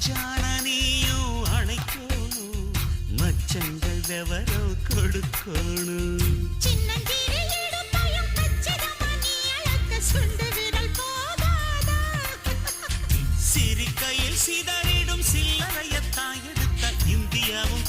மச்சான நீயும் அணைக்கணும் மச்சங்கள் விவரோ கொடுக்கணும் சிரிக்கையில் சிதறிடும் சில்லறையத்தான் எடுத்த இந்தியாவும்